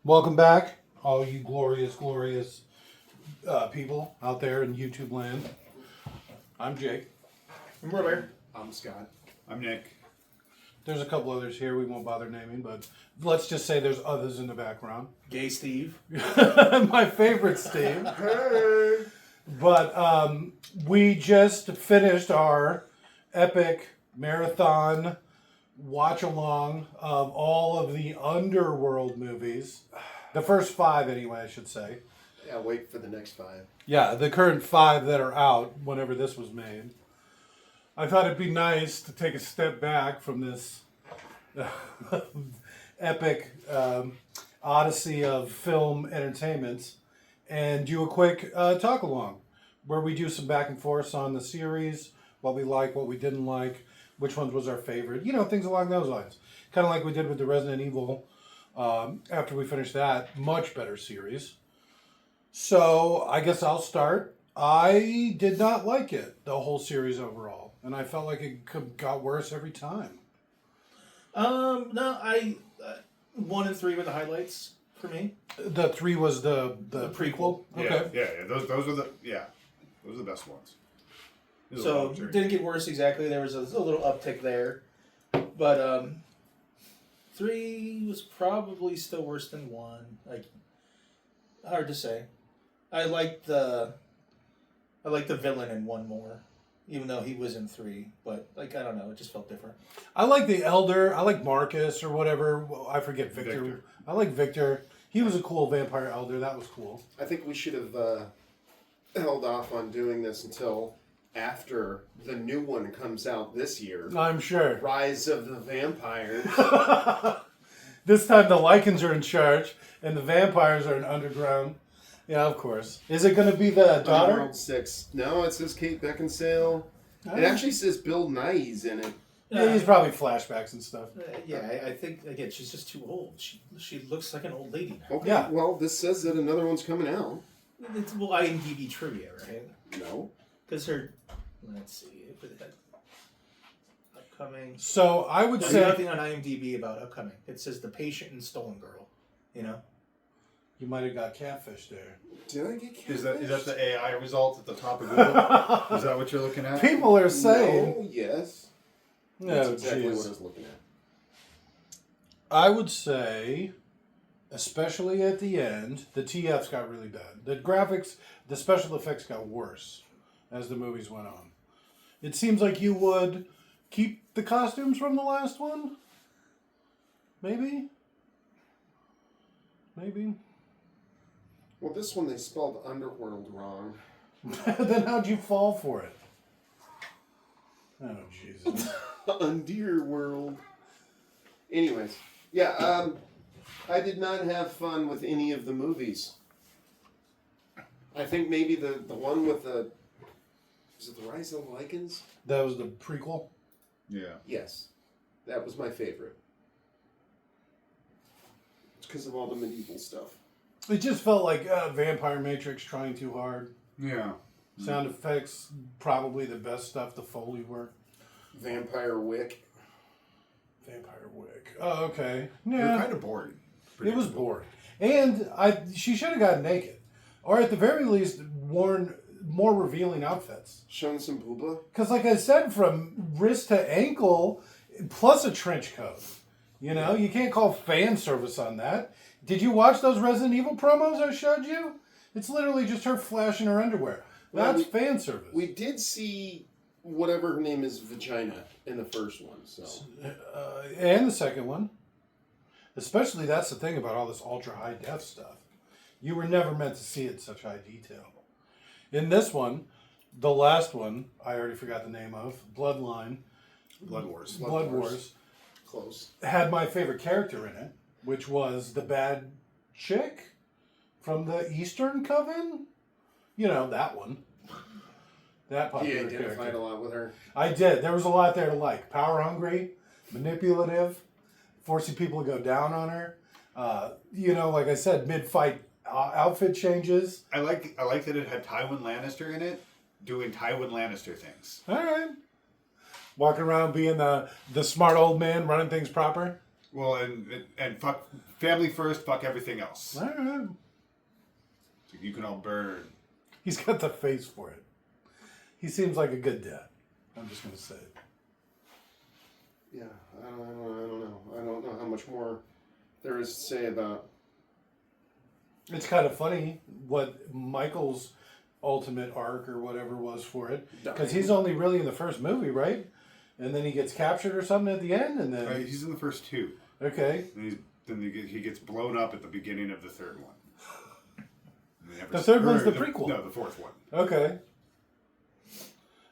Welcome back, all you glorious, glorious people out there in YouTube land. I'm Jake. I'm Robert. I'm Scott. I'm Nick. There's a couple others here we won't bother naming, but let's just say there's others in the background. Gay Steve. My favorite Steve. Hey! But we just finished our epic marathon watch-along of all of the Underworld movies. The first 5, anyway, I should say. Yeah, wait for the next 5. Yeah, the current 5 that are out whenever this was made. I thought it'd be nice to take a step back from this epic odyssey of film entertainment and do a quick talk-along where we do some back and forth on the series, what we like, what we didn't like, which ones was our favorite, things along those lines. Kind of like we did with the Resident Evil after we finished that much better series. So I guess I'll start. I did not like it, the whole series overall, and I felt like it got worse every time. No, 1 and 3 were the highlights for me. The 3 was the prequel. Okay. Yeah. Those are the best ones. So didn't get worse exactly. There was a little uptick there, but 3 was probably still worse than 1. Like, hard to say. I liked the villain in 1 more, even though he was in 3. But I don't know, it just felt different. I like the Elder. I like Marcus or whatever. Well, I forget Victor. I like Victor. He was a cool vampire elder. That was cool. I think we should have held off on doing this until after the new one comes out this year. I'm sure. Rise of the Vampires. This time the Lycans are in charge and the vampires are in underground. Yeah, of course. Is it going to be the daughter? Underworld 6. No, it says Kate Beckinsale. It actually says Bill Nighy's in it. Yeah, he's probably flashbacks and stuff. I think, again, she's just too old. She looks like an old lady now. Okay, Yeah. well, this says that another one's coming out. It's IMDb trivia, right? No. Because her, let's see, if it had upcoming. So I would There's say nothing on IMDb about upcoming. It says The Patient and Stolen Girl. you might have got catfish there. Did I get catfished? Is that the AI result at the top of Google? Is that what you're looking at? People are saying. No, yes. No, That's exactly jeez. what I was looking at. I would say, especially at the end, the TFs got really bad. The graphics, the special effects got worse as the movies went on. It seems like you would keep the costumes from the last one. Maybe. Well, this one they spelled Underworld wrong. Then how'd you fall for it? Oh, Jesus. Underworld. Anyways, yeah, I did not have fun with any of the movies. I think maybe the one with the... Is it the Rise of the Lycans? That was the prequel? Yeah. Yes. That was my favorite. It's because of all the medieval stuff. It just felt like Vampire Matrix trying too hard. Yeah. Sound effects, probably the best stuff, the Foley work. Vampire Wick. Vampire Wick. Oh, okay. They're Yeah. kind of boring. It was boring. And she should have gotten naked. Or at the very least, worn more revealing outfits. Shown some booba. Because like I said, from wrist to ankle, plus a trench coat. You can't call fan service on that. Did you watch those Resident Evil promos I showed you? It's literally just her flashing her underwear. That's fan service. We did see whatever her name is, Vagina, in the first one. So And the second one. Especially that's the thing about all this ultra high def stuff. You were never meant to see it in such high detail. In this one, the last one, I already forgot the name of, Blood Wars. Close. Had my favorite character in it, which was the bad chick from the Eastern Coven. That one. That popular You identified character. a lot with her. I did. There was a lot there to like. Power hungry, manipulative, forcing people to go down on her. Like I said, mid-fight outfit changes. I like that it had Tywin Lannister in it, doing Tywin Lannister things. All right. Walking around being the smart old man running things proper. Well, and fuck family first, fuck everything else. All right. So you can all burn. He's got the face for it. He seems like a good dad. I'm just going to say it. Yeah, I don't know. I don't know how much more there is to say about. It's kind of funny what Michael's ultimate arc or whatever was for it. Because he's only really in the first movie, right? And then he gets captured or something at the end, and then... He's in the first two. Okay. And he gets blown up at the beginning of the third one. The third one's the prequel. No, the fourth one. Okay.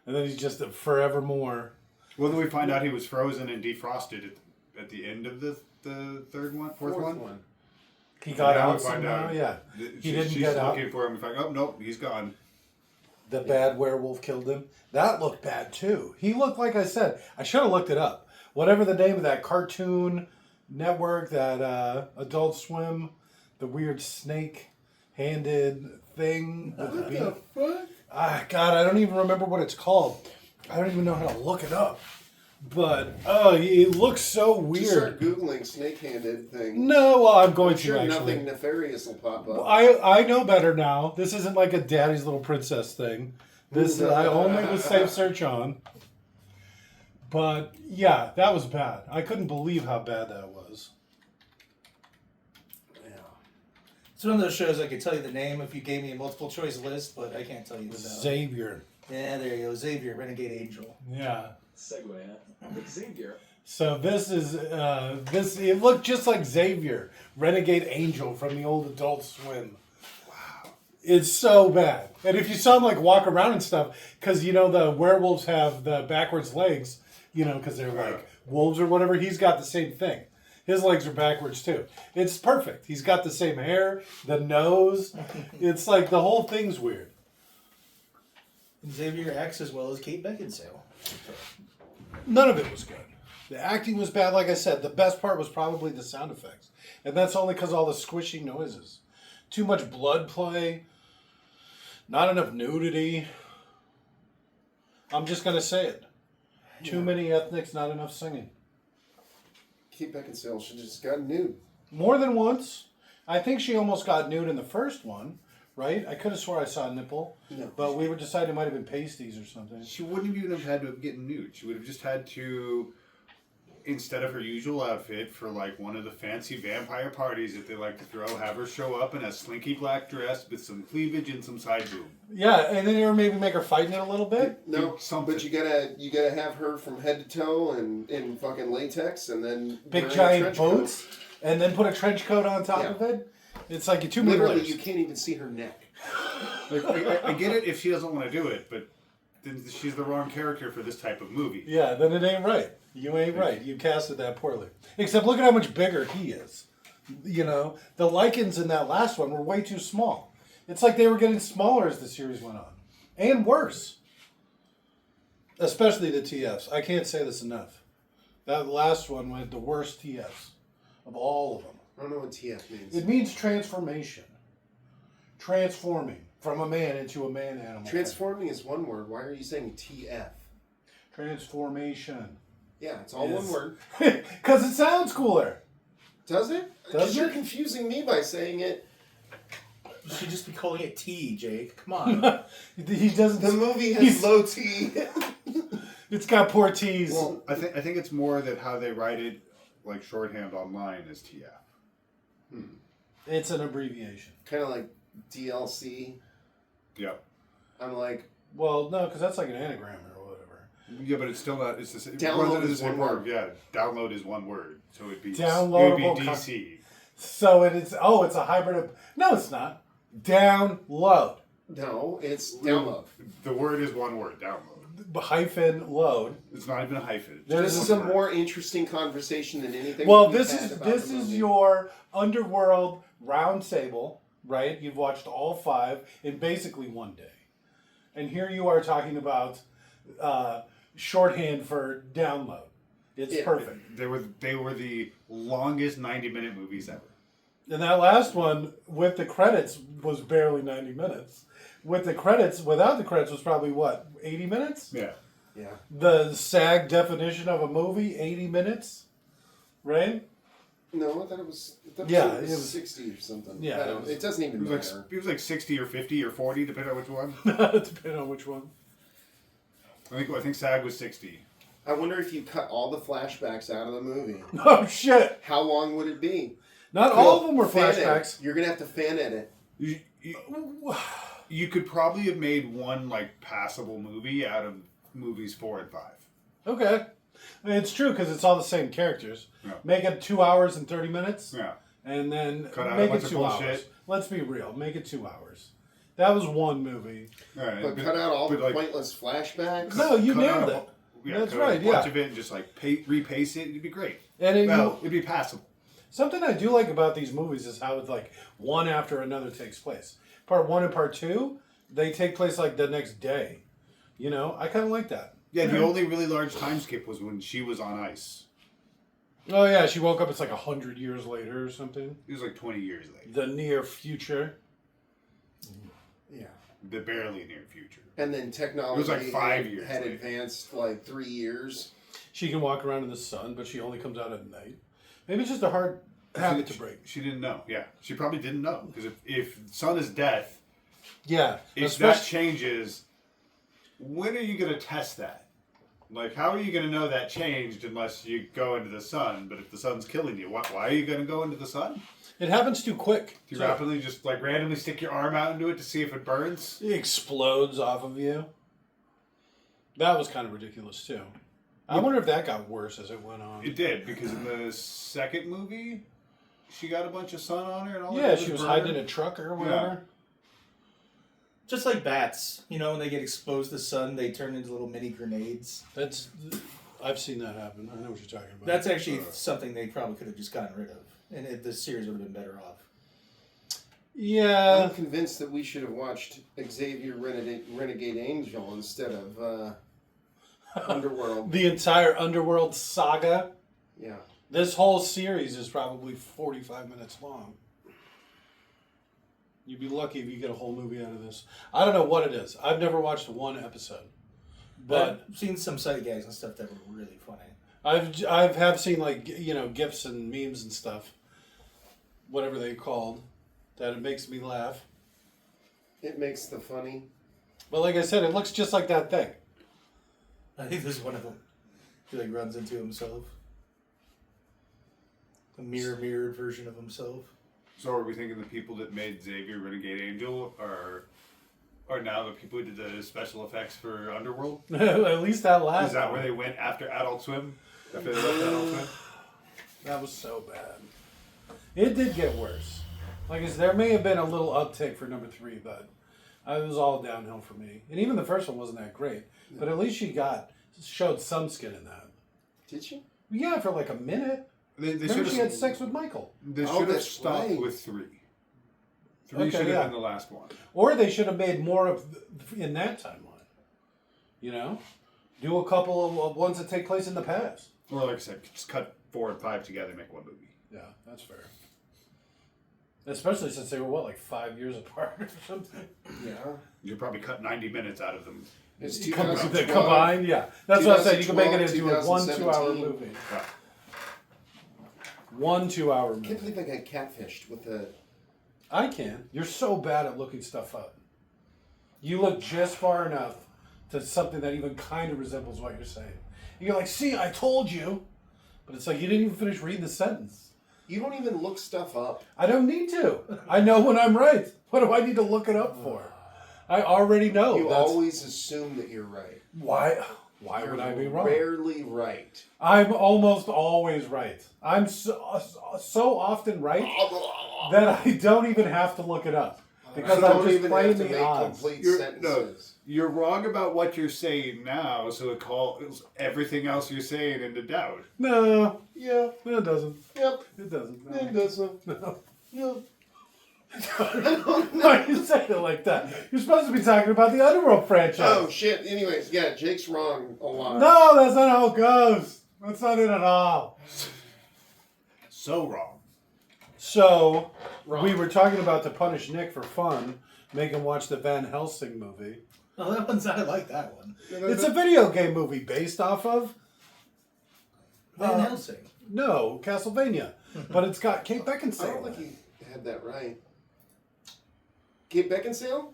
And then he's just a forevermore. Well, then we find out he was frozen and defrosted at the end of the fourth one. He got Now we out find somehow, out yeah. He didn't she's get out. looking for him. We find, oh, nope, he's gone. The bad werewolf killed him. That looked bad, too. He looked, like I said, I should have looked it up. Whatever the name of that cartoon network, that Adult Swim, the weird snake-handed thing. What the fuck? God, I don't even remember what it's called. I don't even know how to look it up. But, it looks so weird. Just start Googling snake-handed thing. No, well, I'm going I'm sure to, actually. nothing nefarious will pop up. I know better now. This isn't like a Daddy's Little Princess thing. This I only was safe search on. But, yeah, that was bad. I couldn't believe how bad that was. It's one of those shows I could tell you the name if you gave me a multiple choice list, but I can't tell you the name. Xavier. Yeah, there you go. Xavier, Renegade Angel. Yeah. Segue, Xavier. So this is, it looked just like Xavier, Renegade Angel from the old Adult Swim. Wow. It's so bad. And if you saw him like walk around and stuff, because the werewolves have the backwards legs, because they're like wolves or whatever, he's got the same thing. His legs are backwards too. It's perfect. He's got the same hair, the nose. It's like the whole thing's weird. And Xavier acts as well as Kate Beckinsale. None of it was good. The acting was bad, like I said. The best part was probably the sound effects. And that's only because all the squishy noises. Too much blood play. Not enough nudity. I'm just going to say it. Too many ethnics, not enough singing. Kate Beckinsale should just got nude. More than once. I think she almost got nude in the first one, right? I could have swore I saw a nipple. No. But we were deciding it might have been pasties or something. She wouldn't even have had to get nude. She would have just had to, instead of her usual outfit for like one of the fancy vampire parties that they like to throw, have her show up in a slinky black dress with some cleavage and some side boob. Yeah, and then maybe make her fight in it a little bit. No, Something. but you gotta have her from head to toe and in fucking latex, and then Big wearing a giant trench coat. boots, and then put a trench coat on top Yeah. of it. It's like too many Literally, layers. you can't even see her neck. Like, I get it if she doesn't want to do it, but then she's the wrong character for this type of movie. Yeah, then it ain't right. You ain't right. You casted that poorly. Except look at how much bigger he is. The lichens in that last one were way too small. It's like they were getting smaller as the series went on. And worse. Especially the TFs. I can't say this enough. That last one went the worst TFs of all of them. I don't know what TF means. It means transformation. Transforming from a man into a man animal. Transforming is one word. Why are you saying TF? Transformation. Yeah, it's all Yes. one word. Because it sounds cooler. Does it? Does Because you're it? confusing me by saying it. You should just be calling it T, Jake. Come on. He doesn't. The movie has He's- low T. It's got poor T's. Well, I think it's more that how they write it, like shorthand online, is TF. It's an abbreviation. Kind of like DLC. Yep. I'm like, Well, no, because that's like an anagram or whatever. Yeah, but it's still not. It's the same. Download runs under is the same one word. Yeah, download is one word, so it'd be Downloadable DC. So it's a hybrid of. No, it's not. Download. no, it's download. The word is one word. Download. Hyphen load. It's not even a hyphen. It's There's This just is a one word. more interesting conversation than anything. Well, we've this had is about this the is movie. your Underworld round table, right? You've watched all 5 in basically one day, and here you are talking about shorthand for download. It's Yeah. perfect. They were the longest 90-minute movies ever. And that last one with the credits was barely 90 minutes. With the credits, without the credits, was probably what, 80 minutes? Yeah. Yeah. The SAG definition of a movie, 80 minutes, right? No, I thought it was. Yeah, it it was 60 or something. Yeah, I don't, it doesn't even It was, matter. like, it was like 60 or 50 or 40, depending on which one. Depending on which one. I think SAG was 60. I wonder if you cut all the flashbacks out of the movie, Oh shit! how long would it be? Not all of them were Fan flashbacks. edit. You're gonna have to fan edit. You could probably have made one like passable movie out of movies 4 and 5. Okay, I mean, it's true because it's all the same characters. Yeah. Make it 2 hours and 30 minutes. Yeah. And then Cut out a make bunch it of 2 bullshit. hours. Let's be real. Make it 2 hours. That was one movie. Right. But cut out all the like, pointless flashbacks. No, you cut nailed out it. Yeah, That's cut right, a bunch yeah. of it and just like repaste it. It'd be great. And it, Well, it'd be passable. something I do like about these movies is how it's like one after another takes place. Part 1 and part 2, they take place like the next day. You know, I kind of like that. Yeah, the only really large time skip was when she was on ice. Oh yeah, she woke up. It's like 100 years later or something. It was like 20 years later. The near future. Yeah. The barely near future. And then technology It was like 5 years had later. advanced like 3 years. She can walk around in the sun, but she only comes out at night. Maybe it's just a hard habit to break. She didn't know. Yeah, she probably didn't know because if sun is death, Yeah, if that especially changes, when are you going to test that? Like, how are you going to know that changed unless you go into the sun? But if the sun's killing you, why are you going to go into the sun? it happens too quick. Do you rapidly just like randomly stick your arm out into it to see if it burns? It explodes off of you. That was kind of ridiculous too. I wonder if that got worse as it went on. It did, because in the second movie, she got a bunch of sun on her and all Yeah, that. she was hiding in a truck or whatever. Just like bats, you know, when they get exposed to the sun, they turn into little mini grenades. I've seen that happen. I know what you're talking about. That's actually something they probably could have just gotten rid of, and the series would have been better off. Yeah. I'm convinced that we should have watched Xavier Renegade Angel instead of Underworld. The entire Underworld saga. Yeah. This whole series is probably 45 minutes long. You'd be lucky if you get a whole movie out of this. I don't know what it is. I've never watched one episode, but I've seen some side gags and stuff that were really funny. I have seen like gifs and memes and stuff, whatever they called, that it makes me laugh. It makes the funny. But like I said, it looks just like that thing. I think there's one of them. He like runs into himself. A mirrored version of himself. So are we thinking the people that made Xavier Renegade Angel are now the people who did the special effects for Underworld? At least that last Is that one. where they went after Adult Swim? After they left Adult Swim? That was so bad. It did get worse. Like I said, there may have been a little uptick for number 3, but it was all downhill for me. And even the first one wasn't that great. But at least she showed some skin in that. Did she? Yeah, for like a minute. They Remember should she had have sex with Michael. they Oh, should have that's stopped right. with 3. 3 Okay, should have yeah. been the last one. Or they should have made more of in that timeline. You know? Do a couple of ones that take place in the past. Or like I said, just cut 4 and 5 together and make one movie. Yeah, that's fair. Especially since they were, like 5 years apart or something? Yeah. You probably cut 90 minutes out of them. It's They 2012. combined, yeah. That's what I said. You can make it 2012, into a 1 2-hour 2017. movie. Yeah. 1 2-hour I can't movie. believe I got catfished with the. I can. You're so bad at looking stuff up. You look just far enough to something that even kind of resembles what you're saying. And you're like, see, I told you. But it's like you didn't even finish reading the sentence. You don't even look stuff up. I don't need to. I know when I'm right. What do I need to look it up for? I already know. You That's always assume that you're right. why You're would I be wrong? Rarely right. I'm almost always right. I'm so often right that I don't even have to look it up. Because you I'm don't just even playing have to the make odds. complete You're, sentences. you're wrong about what you're saying now, so it calls everything else you're saying into doubt. No, Yeah. it doesn't. Yep. It doesn't. It doesn't. No. Yep. Why you say it like that? You're supposed to be talking about the Underworld franchise. Oh shit. Anyways, yeah, Jake's wrong a lot. No, that's not how it goes. That's not it at all. So wrong. So, Wrong. we were talking about to punish Nick for fun, make him watch the Van Helsing movie. Oh, that one's I like that one. It's a video game movie based off of Van Helsing. no Castlevania. but it's got Kate I Beckinsale. don't think you had that right. Kate Beckinsale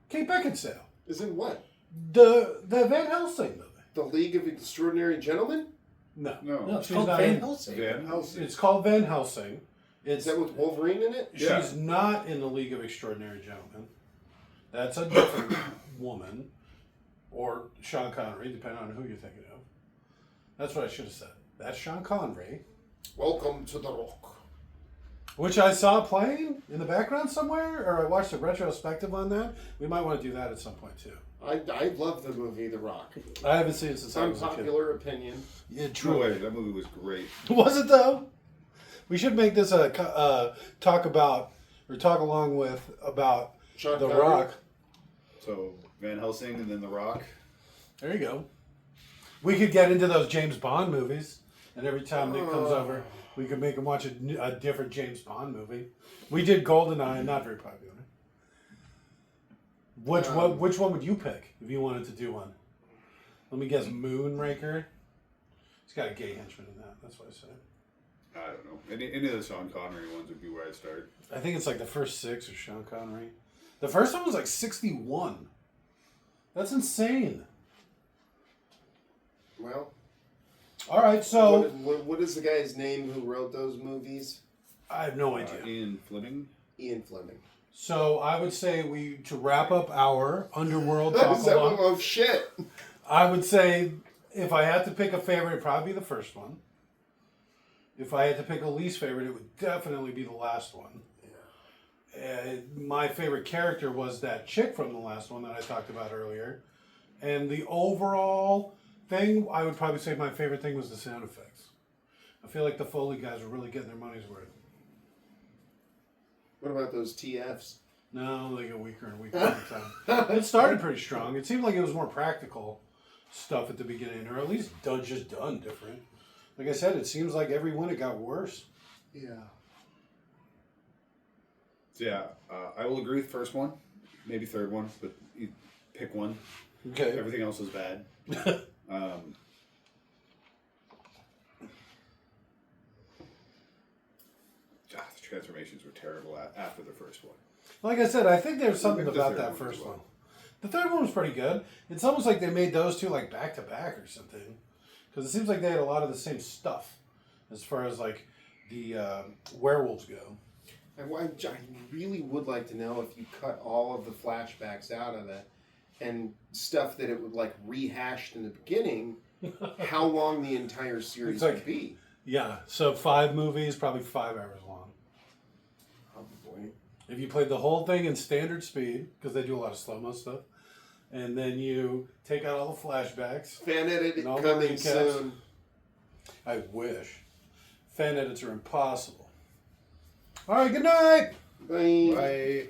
Kate Beckinsale. is in what? The Van Helsing movie. The League of Extraordinary Gentlemen? No. No, it's She's called not Van in- Helsing. Van Helsing. It's called Van Helsing. Is that with Wolverine in it? Yeah. She's not in the League of Extraordinary Gentlemen. That's a different woman. Or Sean Connery, depending on who you're thinking of. That's what I should have said. That's Sean Connery. Welcome to the Rock. Which I saw playing in the background somewhere, or I watched a retrospective on that. We might want to do that at some point too. I love the movie The Rock. I haven't seen it since I was a kid. Unpopular opinion. Yeah, No true. way, that movie was great. Was it though? We should make this a talk along with about Sean The Connery? Rock. So Van Helsing and then The Rock. There you go. We could get into those James Bond movies, and every time Nick comes Oh. over, we could make him watch a different James Bond movie. We did GoldenEye, not very popular. Which one would you pick if you wanted to do one? Let me guess, Moonraker. He's got a gay henchman in that. That's what I said. I don't know. Any of the Sean Connery ones would be where I'd start. I think it's like the first 6 are Sean Connery. The first one was like 61. That's insane. Well, All right, so what is the guy's name who wrote those movies? I have no idea. Ian Fleming. Ian Fleming. So I would say to wrap up our Underworld talk Is that along, oh shit! I would say if I had to pick a favorite, it'd probably be the first one. If I had to pick a least favorite, it would definitely be the last one. My favorite character was that chick from the last one that I talked about earlier. And the overall thing, I would probably say my favorite thing was the sound effects. I feel like the Foley guys were really getting their money's worth. What about those TFs? No, they get weaker and weaker every time. It started pretty strong. It seemed like it was more practical stuff at the beginning, or at least done different. Like I said, it seems like every one it got worse. Yeah. So yeah, I will agree with the first one, maybe third one, but you pick one. Okay. Everything else was bad. The transformations were terrible after the first one. Like I said, I think there's something The about third that one first as well. one. The third one was pretty good. It's almost like they made those two like back to back or something, because it seems like they had a lot of the same stuff as far as like the werewolves go. I really would like to know if you cut all of the flashbacks out of it and stuff that it would like rehashed in the beginning, how long the entire series It's like- would be. Yeah, so 5 movies, probably 5 hours long. Probably. If you played the whole thing in standard speed, because they do a lot of slow-mo stuff, and then you take out all the flashbacks. Fan edit And all the coming recaps. soon. I wish. Fan edits are impossible. All right, good night. Bye. Bye.